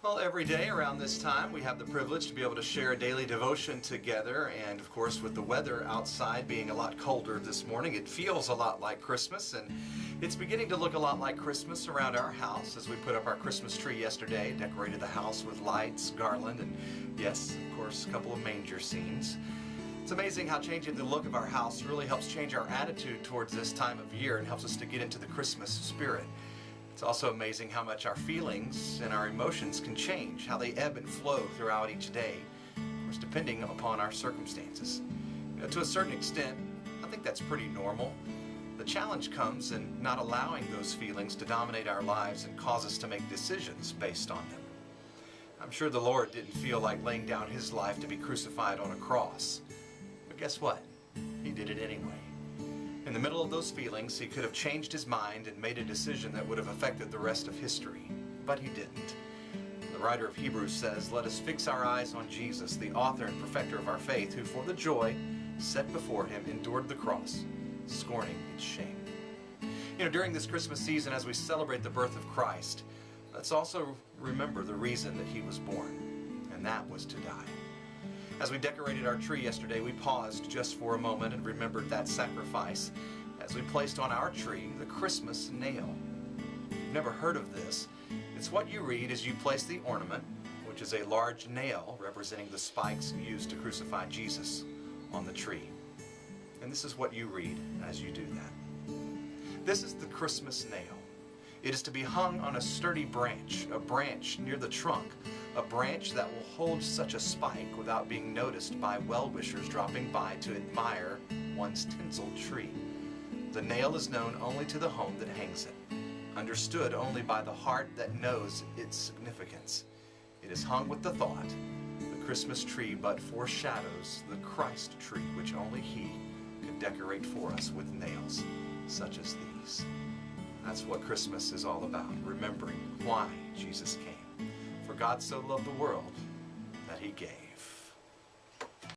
Well, every day around this time we have the privilege to be able to share a daily devotion together, and of course with the weather outside being a lot colder this morning, it feels a lot like Christmas, and it's beginning to look a lot like Christmas around our house as we put up our Christmas tree yesterday, decorated the house with lights, garland, and yes, of course, a couple of manger scenes. It's amazing how changing the look of our house really helps change our attitude towards this time of year and helps us to get into the Christmas spirit. It's also amazing how much our feelings and our emotions can change, how they ebb and flow throughout each day, of course, depending upon our circumstances. To a certain extent, I think that's pretty normal. The challenge comes in not allowing those feelings to dominate our lives and cause us to make decisions based on them. I'm sure the Lord didn't feel like laying down His life to be crucified on a cross. But guess what? He did it anyway. In the middle of those feelings, He could have changed His mind and made a decision that would have affected the rest of history. But He didn't. The writer of Hebrews says, "Let us fix our eyes on Jesus, the author and perfecter of our faith, who for the joy set before Him endured the cross, scorning its shame." During this Christmas season, as we celebrate the birth of Christ, let's also remember the reason that He was born, and that was to die. As we decorated our tree yesterday, we paused just for a moment and remembered that sacrifice as we placed on our tree the Christmas nail. If you've never heard of this, it's what you read as you place the ornament, which is a large nail representing the spikes used to crucify Jesus, on the tree. And this is what you read as you do that. This is the Christmas nail. It is to be hung on a sturdy branch, a branch near the trunk, a branch that will hold such a spike without being noticed by well-wishers dropping by to admire one's tinseled tree. The nail is known only to the home that hangs it, understood only by the heart that knows its significance. It is hung with the thought, the Christmas tree but foreshadows the Christ tree, which only He could decorate for us with nails such as these. That's what Christmas is all about, remembering why Jesus came. For God so loved the world that He gave.